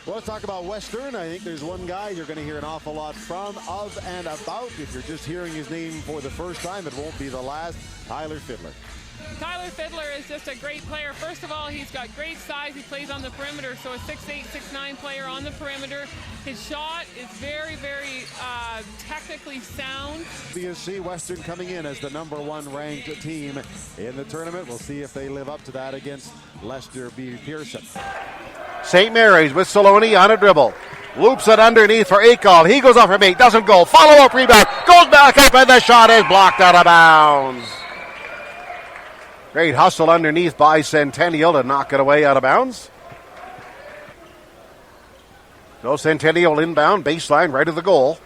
Well, let's talk about Western. I think there's one guy you're going to hear an awful lot from, of, and about. If you're just hearing his name for the first time, it won't be the last. Tyler Fiddler. Tyler Fiddler is just a great player. First of all, he's got great size. He plays on the perimeter, so a 6'8", 6'9" player on the perimeter. His shot is very, very technically sound. BSC Western coming in as the #1 ranked team in the tournament. We'll see if they live up to that against Lester B. Pearson. St. Mary's with Saloni on a dribble. Loops it underneath for Akal. He goes off for 8, doesn't go. Follow-up rebound. Goes back up, and the shot is blocked out of bounds. Great hustle underneath by Centennial to knock it away out of bounds. No, Centennial inbound, baseline, right of the goal.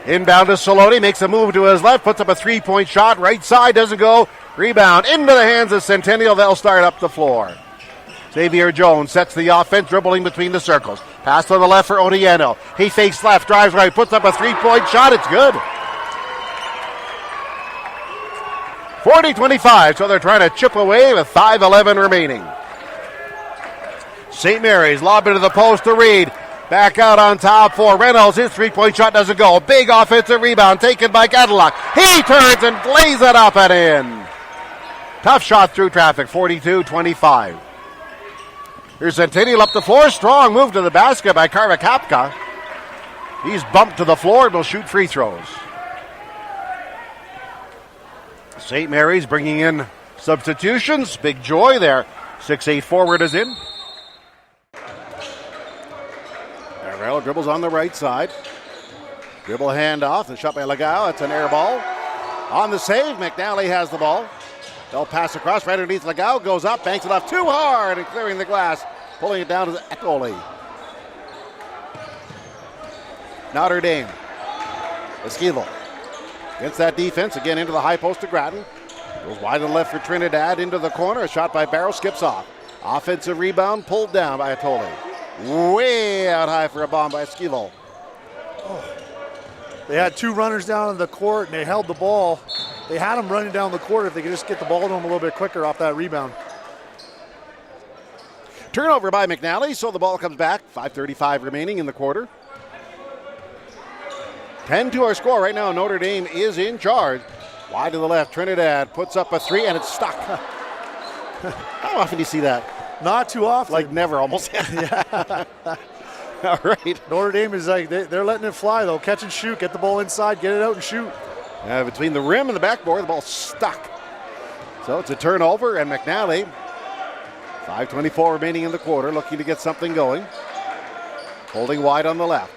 Inbound to Saloni, makes a move to his left, puts up a three-point shot, right side, doesn't go. Rebound into the hands of Centennial. They'll start up the floor. Xavier Jones sets the offense, dribbling between the circles. Pass on the left for Odiano. He fakes left, drives right, puts up a three-point shot. It's good. 40-25, so they're trying to chip away with 5:11 remaining. St. Mary's lob into the post to Reed. Back out on top for Reynolds. His three-point shot doesn't go. Big offensive rebound taken by Cadillac. He turns and lays it up and in. Tough shot through traffic, 42-25. Here's Centennial up the floor. Strong move to the basket by Karvakapka. He's bumped to the floor and will shoot free throws. St. Mary's bringing in substitutions. Big Joy there. 6'8" forward is in. Arvelo dribbles on the right side. Dribble handoff. The shot by Legao. It's an air ball. On the save, McNally has the ball. They'll pass across right underneath Legao. Goes up, banks it off too hard and clearing the glass. Pulling it down to Ecole. Notre Dame. Esquivel. Against that defense, again into the high post to Grattan. Goes wide to the left for Trinidad, into the corner. A shot by Barrow, skips off. Offensive rebound, pulled down by Atole. Way out high for a bomb by Esquivel. Oh. They had two runners down in the court, and they held the ball. They had them running down the court if they could just get the ball to them a little bit quicker off that rebound. Turnover by McNally, so the ball comes back. 5:35 remaining in the quarter. 10 to our score right now. Notre Dame is in charge. Wide to the left, Trinidad puts up a three, and it's stuck. How often do you see that? Not too often. Like never, almost. Yeah. All right. Notre Dame is like, they're letting it fly, though. Catch and shoot. Get the ball inside, get it out and shoot. Between the rim and the backboard, the ball's stuck. So it's a turnover, and McNally, 5:24 remaining in the quarter, looking to get something going. Holding wide on the left.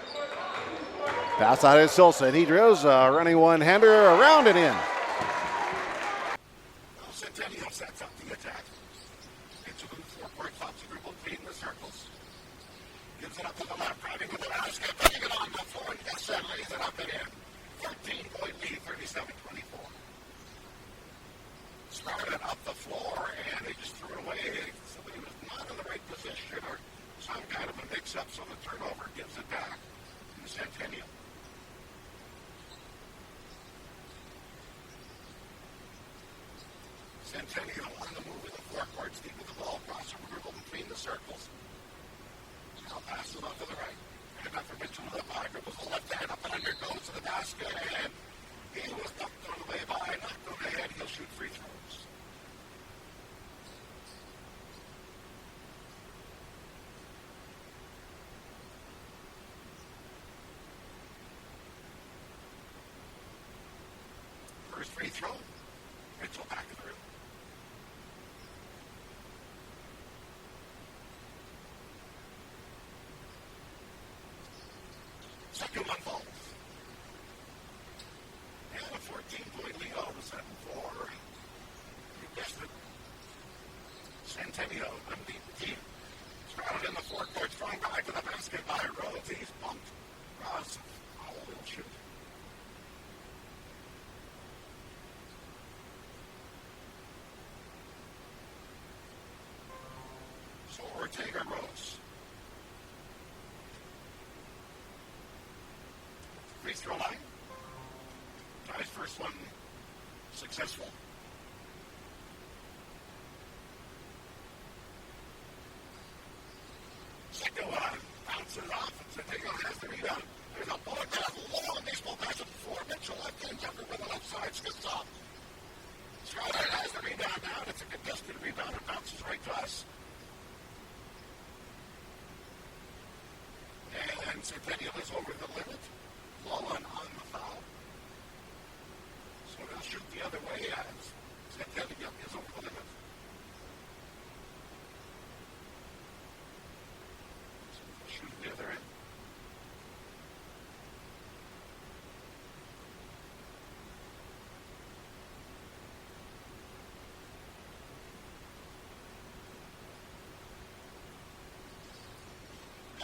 Pass out of Silsa, and he drills a running one-hander around and in. Centennial sets up the attack. Into the four-court tops, dribble between the circles. Gives it up to the left, driving with the basket, putting it on the floor, and yes, and lays it up and in. 13-point lead, 37-24. Started up the floor, and they just threw it away. Somebody was not in the right position or some kind of a mix-up, so the turnover gives it back to Centennial. Centennial on the move with the forecourt, deep with the ball, across the dribble between the circles. Now pass it off to the right. And up for Mitchell to the by, dribbles the left hand up and under, goes to the basket, and he was knocked on the way by, knocked on the head. He'll shoot free throws. First free throw, Mitchell back in the room. Second one falls. And a 14-point lead all of a sudden for, you guessed it, Centennial, unbeaten team. Started in the forecourt, strong back to the basket by Rhodes. He's bumped. Ross, will shoot. So Ortega Rhodes. Free throw line. Guy's first one successful. the rebound. There's a bullet pass, long baseball pass at the floor. Mitchell left hand jumper with the left side, skips off. Skyler has the rebound down. It's a contested rebound. It bounces right to us. And Centennial is over the limit. Mullen on the foul. So they'll shoot the other way as Centennial is over the limit. So they'll shoot the other end.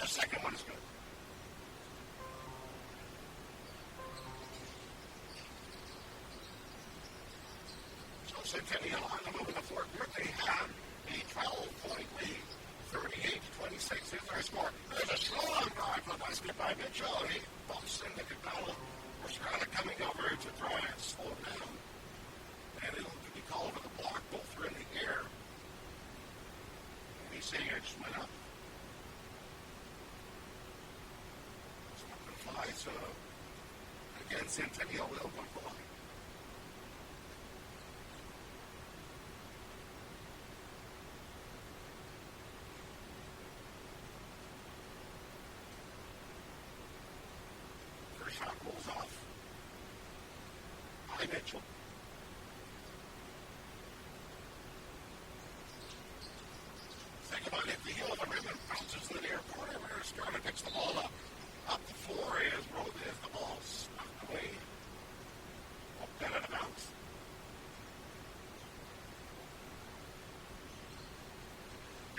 The second one is good. So Centennial on the move in the fourth quarter. They have a 12-point lead. 38-26 is their score. There's a strong drive for the basket by Mitchell. He bumps into McDonald. We're Scarlett coming over to try and slow down. And it'll be called for the block. Both are in the air. And he's saying it just went up. So, again, Centennial will go for line. First shot rolls off by Mitchell. Think about it, the heel of the rim and bounces in the near corner where Scarlett picks the ball up. Up the floor is the ball snuffed away. Up and out of bounds.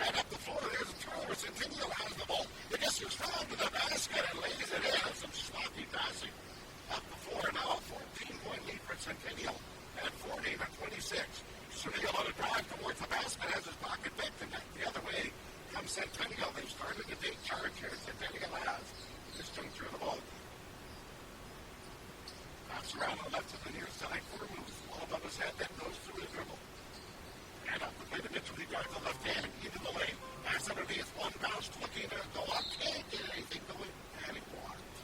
And up the floor, there's a turnover. Centennial has the ball. It gets his foul to the basket and lays it in. Some sloppy passing. Up the floor now, 14-point lead for Centennial at 14-26. Centennial on a drive towards the basket has his pocket picked, and the other way comes Centennial. They've started to take charge here. Centennial has. Just jumped through the ball. Bounce around the left to the near side for a move. Ball above his head, then goes through the dribble. And up the play to Mitchell. He drives the left hand into the lane. Pass underneath. One bounce looking to go up. Can't get anything going. And he blocked.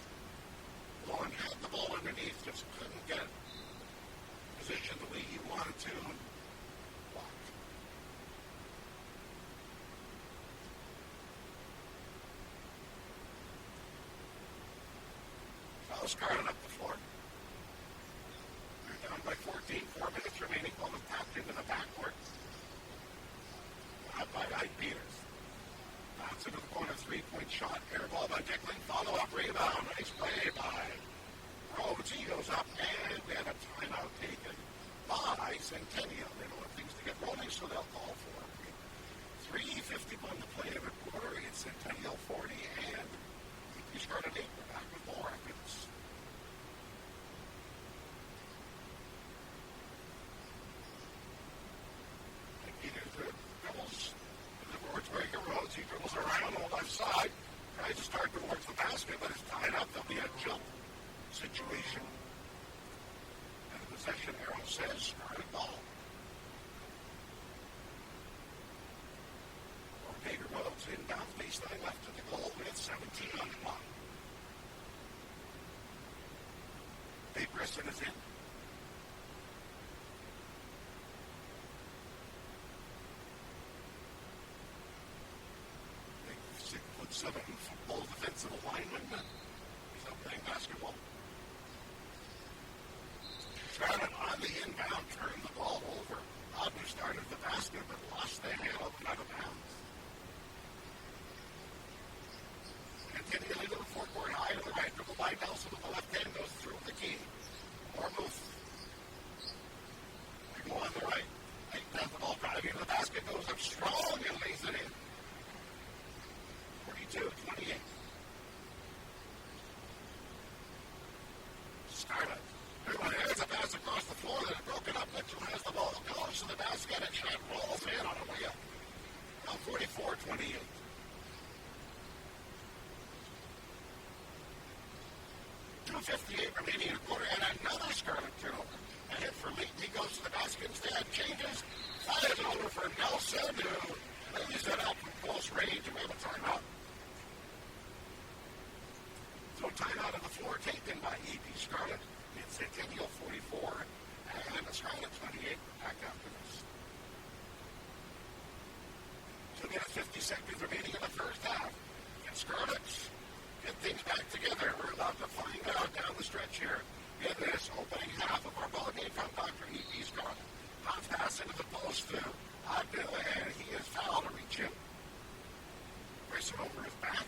Long had the ball underneath. Just couldn't get position the way he wanted to. Blocked. Scarlett up the floor. They're down by 14, 4 minutes remaining. Ball is tapped into the backcourt. Up by Ike Peters. Bounce into the corner, three-point shot. Air ball by Dickling. Follow-up rebound. Nice play by Rhodes. He goes up and then a timeout taken by Centennial. They don't want things to get rolling, so they'll call for it. 3:51 to play in the quarter. It's Centennial 40 and we started 8. We're back with more after this. He dribbles around on the left side, tries to start towards the basket, but it's tied up. There'll be a jump situation. And the possession arrow says Scarlett ball. Or Baker Rhodes inbound baseline left to the goal with 17 on the clock. Dave Brisson is in. 7 football defensive lineman. He's not playing basketball. Scarlett on the inbound, turned the ball over. Odner started the basket, but lost the handle and out of bounds. Continuing into the forecourt, high to the right, dribble by Nelson with the left hand, goes through the key. More move. They go on the right. They down the ball, driving to the basket, goes up strong and lays it in. 42-28. Scarlett. There's a pass across the floor that is broken up. Mitchell has the ball, goes to the basket, and shot rolls in on a layup. Now 44-28. 2:58 remaining in a quarter, and another Scarlett turnover. A hit for Lee. He goes to the basket instead, changes, fires it over for Nelson, who lays it up from close range, and we have a timeout. from Dr. He's gone half pass into the post to Agnew, and he is fouled to reach him. Brace it over his back.